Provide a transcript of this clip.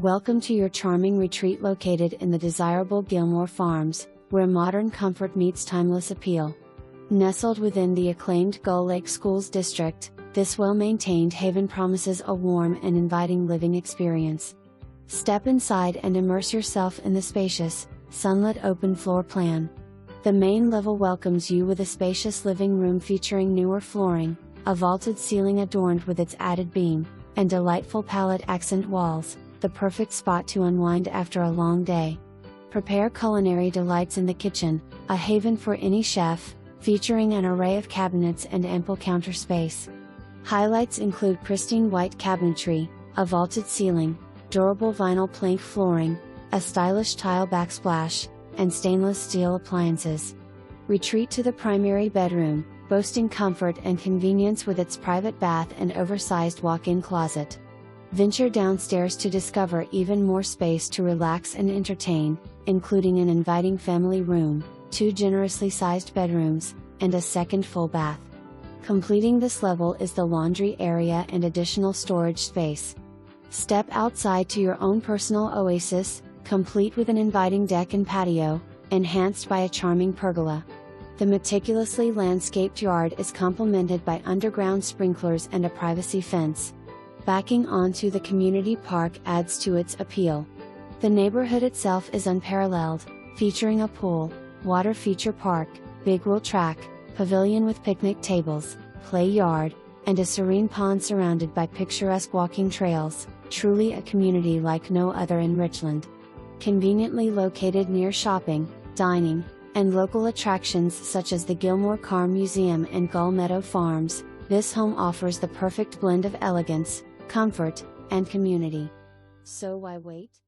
Welcome to your charming retreat located in the desirable Gilmore Farms, where modern comfort meets timeless appeal. Nestled within the acclaimed Gull Lake Schools district, this well-maintained haven promises a warm and inviting living experience. Step inside and immerse yourself in the spacious, sunlit open floor plan. The main level welcomes you with a spacious living room featuring newer flooring, a vaulted ceiling adorned with its added beam, and delightful pallet accent walls, the perfect spot to unwind after a long day. Prepare culinary delights in the kitchen, a haven for any chef, featuring an array of cabinets and ample counter space. Highlights include pristine white cabinetry, a vaulted ceiling, durable vinyl plank flooring, a stylish tile backsplash, and stainless steel appliances. Retreat to the primary bedroom, boasting comfort and convenience with its private bath and oversized walk-in closet. Venture downstairs to discover even more space to relax and entertain, including an inviting family room, 2 generously sized bedrooms, and a second full bath. Completing this level is the laundry area and additional storage space. Step outside to your own personal oasis, complete with an inviting deck and patio, enhanced by a charming pergola. The meticulously landscaped yard is complemented by underground sprinklers and a privacy fence. Backing onto the community park adds to its appeal. The neighborhood itself is unparalleled, featuring a pool, water feature park, big wheel track, pavilion with picnic tables, play yard, and a serene pond surrounded by picturesque walking trails, truly a community like no other in Richland. Conveniently located near shopping, dining, and local attractions such as the Gilmore Farm Museum and Gull Meadow Farms, this home offers the perfect blend of elegance, comfort, and community. So why wait?